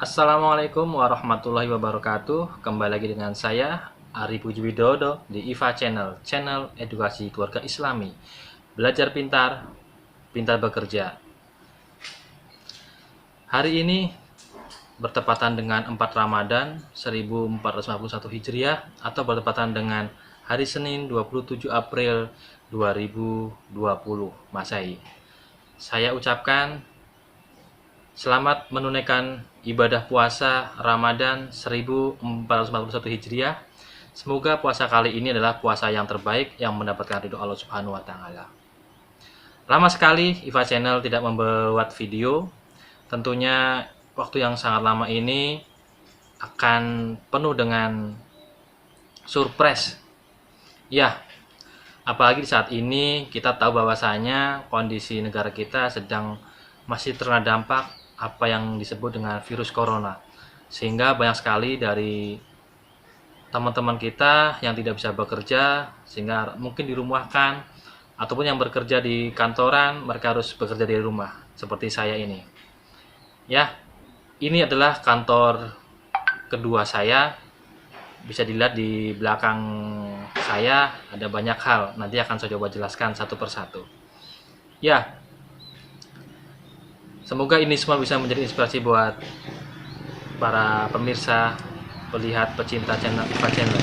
Assalamualaikum warahmatullahi wabarakatuh. Kembali lagi dengan saya Ari Puji Widodo di IFA Channel, channel edukasi keluarga Islami. Belajar pintar, pintar bekerja. Hari ini bertepatan dengan 4 Ramadan 1451 Hijriah atau bertepatan dengan hari Senin 27 April 2020 Masehi. Saya ucapkan selamat menunaikan ibadah puasa Ramadan 1441 Hijriah. Semoga puasa kali ini adalah puasa yang terbaik yang mendapatkan ridho Allah Subhanahu wa taala. Lama sekali IFA Channel tidak membuat video. Tentunya waktu yang sangat lama ini akan penuh dengan surprise. Ya, apalagi di saat ini kita tahu bahwasanya kondisi negara kita sedang masih terkena dampak apa yang disebut dengan virus corona, sehingga banyak sekali dari teman-teman kita yang tidak bisa bekerja sehingga mungkin dirumahkan, ataupun yang bekerja di kantoran mereka harus bekerja dari rumah seperti saya ini. Ya, ini adalah kantor kedua saya. Bisa dilihat di belakang saya ada banyak hal, nanti akan saya coba jelaskan satu persatu. Ya, semoga ini semua bisa menjadi inspirasi buat para pemirsa, pelihat, pecinta channel IFA Channel.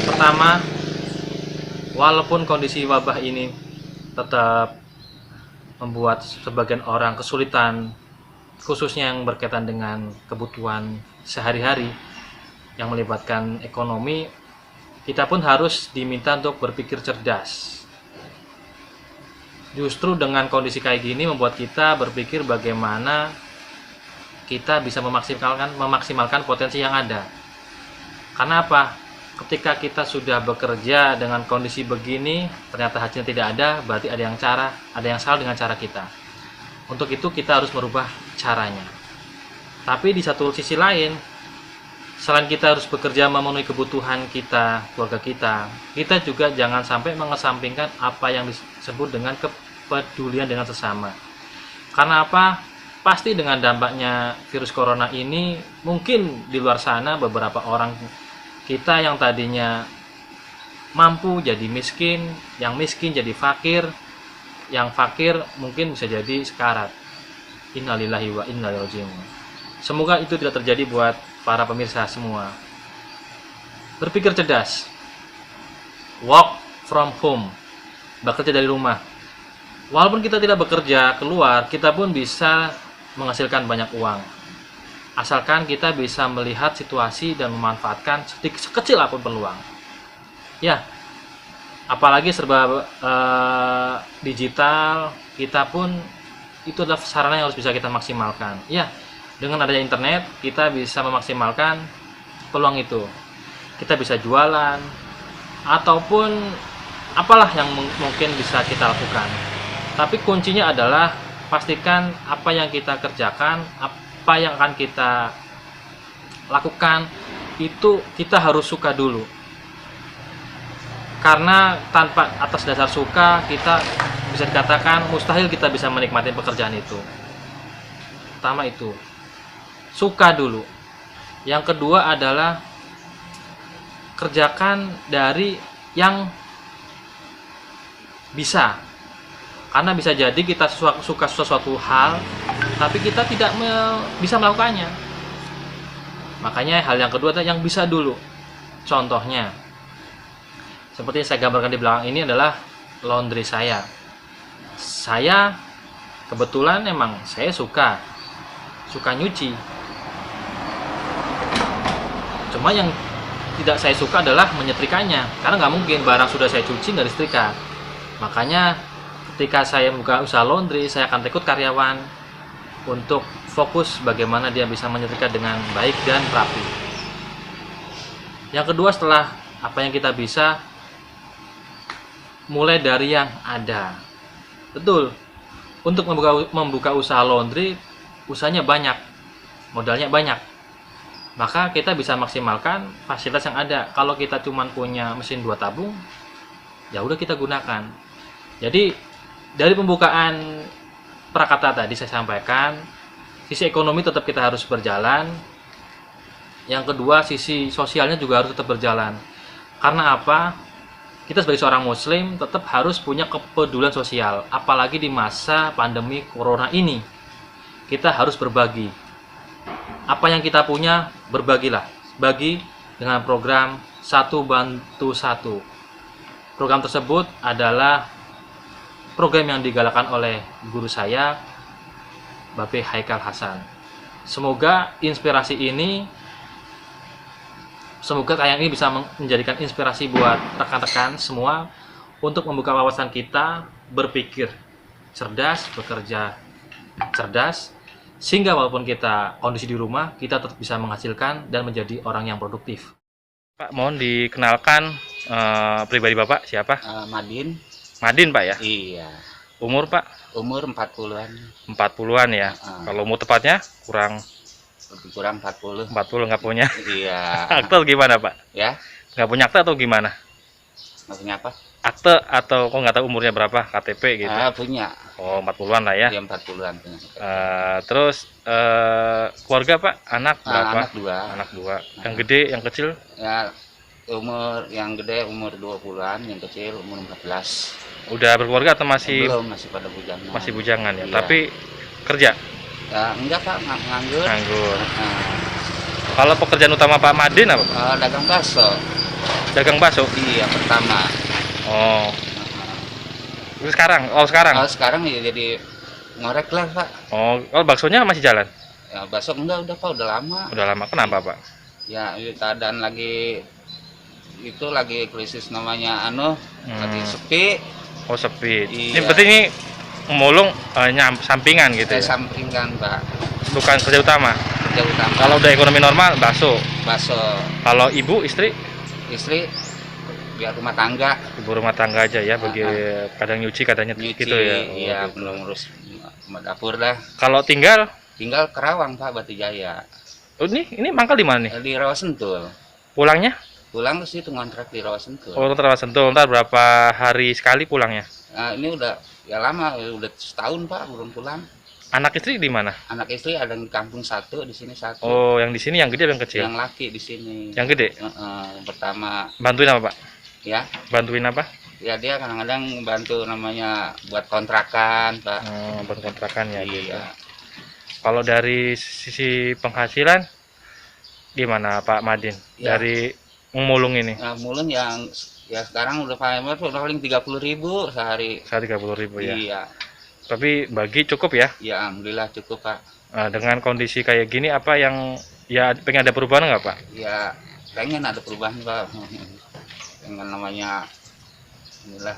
Pertama, walaupun kondisi wabah ini tetap membuat sebagian orang kesulitan, khususnya yang berkaitan dengan kebutuhan sehari-hari yang melibatkan ekonomi, kita pun harus diminta untuk berpikir cerdas. Justru dengan kondisi kayak gini membuat kita berpikir bagaimana kita bisa memaksimalkan potensi yang ada. Karena apa? Ketika kita sudah bekerja dengan kondisi begini, ternyata hasilnya tidak ada, berarti ada yang salah dengan cara kita. Untuk itu kita harus merubah caranya. Tapi di satu sisi lain, selain kita harus bekerja memenuhi kebutuhan kita, keluarga kita juga jangan sampai mengesampingkan apa yang disebut dengan kepedulian dengan sesama. Karena apa? Pasti dengan dampaknya virus corona ini, mungkin di luar sana beberapa orang kita yang tadinya mampu jadi miskin, yang miskin jadi fakir, yang fakir mungkin bisa jadi sekarat. Innalillahi wa inna ilaihi raji'un. Semoga itu tidak terjadi buat para pemirsa semua. Berpikir cerdas. Work from home. Bekerja dari rumah. Walaupun kita tidak bekerja keluar, kita pun bisa menghasilkan banyak uang. Asalkan kita bisa melihat situasi dan memanfaatkan sekecil apapun peluang. Ya, apalagi serba digital, kita pun itu adalah sarana yang harus bisa kita maksimalkan. Ya, dengan adanya internet, kita bisa memaksimalkan peluang itu. Kita bisa jualan, ataupun apalah yang mungkin bisa kita lakukan. Tapi kuncinya adalah pastikan apa yang kita kerjakan, apa yang akan kita lakukan, itu kita harus suka dulu. Karena tanpa atas dasar suka, kita bisa dikatakan mustahil kita bisa menikmati pekerjaan itu. Pertama itu, suka dulu. Yang kedua adalah kerjakan dari yang bisa. Karena bisa jadi kita suka sesuatu hal, tapi kita tidak bisa melakukannya. Makanya hal yang kedua adalah yang bisa dulu. Contohnya, seperti yang saya gambarkan di belakang ini adalah laundry saya. Saya kebetulan emang saya suka nyuci. Cuma yang tidak saya suka adalah menyetrikanya, karena nggak mungkin barang sudah saya cuci nggak disetrika. Makanya ketika saya buka usaha laundry, saya akan rekrut karyawan untuk fokus bagaimana dia bisa menyetrika dengan baik dan rapi. Yang kedua, setelah apa yang kita bisa, mulai dari yang ada. Betul, untuk membuka usaha laundry, usahanya banyak, modalnya banyak. Maka kita bisa maksimalkan fasilitas yang ada. Kalau kita cuma punya mesin 2 tabung, ya udah kita gunakan. Jadi dari pembukaan prakata tadi saya sampaikan, sisi ekonomi tetap kita harus berjalan. Yang kedua, sisi sosialnya juga harus tetap berjalan. Karena apa? Kita sebagai seorang muslim tetap harus punya kepedulian sosial. Apalagi di masa pandemi corona ini. Kita harus berbagi. Apa yang kita punya, berbagilah. Bagi dengan program Satu Bantu Satu. Program tersebut adalah program yang digalakkan oleh guru saya, Bape Haikal Hasan. Semoga inspirasi ini, semoga tayang ini bisa menjadikan inspirasi buat rekan-rekan semua untuk membuka wawasan kita, berpikir cerdas, bekerja cerdas, sehingga walaupun kita kondisi di rumah, kita tetap bisa menghasilkan dan menjadi orang yang produktif. Pak, mohon dikenalkan pribadi Bapak siapa? Madin. Madin, Pak ya? Iya. Umur, Pak? Umur 40-an. 40-an ya. Kalau umur tepatnya Lebih kurang 40. 40 nggak punya. Iya. Akte gimana, Pak? Ya. Nggak punya akte atau gimana? Maksudnya apa? Akte atau kok nggak tahu umurnya berapa, KTP gitu? Punya. Oh, 40-an lah ya. Dia 40-an punya. Terus keluarga, Pak? Anak berapa? Anak 2. Anak 2. Yang gede, yang kecil? Ya, umur yang gede umur 20-an, yang kecil umur 14. Udah berkeluarga atau masih Belum, masih pada bujangan. masih bujangan ya? Iya. Tapi kerja? Ya, enggak Pak, nganggur. Nganggur. Kalau pekerjaan utama Pak Madin apa, Pak? Dagang bakso. Dagang bakso? Iya, pertama. Oh. Terus sekarang? Oh, sekarang? Sekarang ya jadi ngorek lah Pak. Oh, baksonya masih jalan? Ya, bakso enggak, udah Pak, udah lama. Udah lama. Kenapa, Pak? Ya, keadaan lagi krisis namanya lagi sepi. Oh, sepi. Iya. Ini berarti ini mulung sampingan gitu ya? Sampingan Pak, Bukan kerja utama? kerja utama. Kalau udah ekonomi normal, bakso. Bakso. Kalau ibu, istri Biar rumah tangga. ibu rumah tangga aja ya, bagi kadang nyuci, kadangnya Nyuci, gitu ya. iya, Oh, gitu. ngurus dapur dah. Kalau tinggal Kerawang Pak, Batu Jaya. oh, ini mangkal di mana nih? Di Rawasentul. Pulangnya? Pulang ke situ ngontrak di Rawasentul. Oh, Terus Sentul. Ntar berapa hari sekali pulangnya? Ini udah ya lama, udah setahun Pak belum pulang. Anak istri di mana? Anak istri ada di kampung satu, di sini satu. Oh, yang di sini yang gede apa yang kecil? Yang laki di sini. Yang gede. Yang pertama Bantuin apa, Pak? ya. Bantuin apa? Ya dia kadang-kadang bantu namanya buat kontrakan Pak. Oh, buat kontrakan ya gitu. Iya. Kalau dari sisi penghasilan gimana Pak Madin? Ya. Dari memulung ini? Nah, mulun yang ya sekarang udah paling 30.000 sehari. Saya 30.000 ya. Iya. Tapi bagi cukup ya? Ya alhamdulillah cukup Pak. Nah, dengan kondisi kayak gini apa yang ya pengen ada perubahan nggak Pak? Ya pengen ada perubahan Pak. Dengan namanya inilah.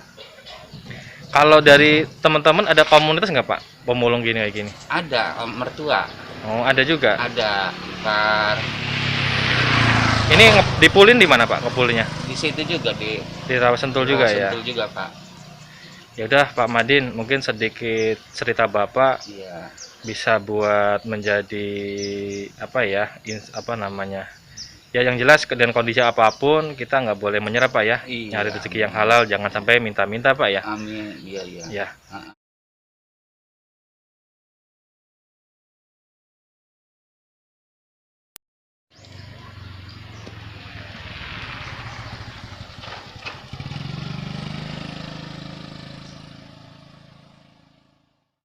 Kalau dari teman-teman ada komunitas nggak Pak? Pemulung gini kayak gini? Ada mertua. Oh, ada juga. Ada Pak. Ini dipulin di mana Pak? Ngepulinnya? Di situ juga di Rawasentul juga ya. Rawasentul juga Pak. Ya udah Pak Madin, mungkin sedikit cerita Bapak Iya. bisa buat menjadi apa ya? Apa namanya? Ya yang jelas dengan kondisi apapun kita nggak boleh menyerah Pak ya. Iya. Nyari rezeki yang halal, jangan sampai minta-minta Pak ya. Amin. Iya. Ya.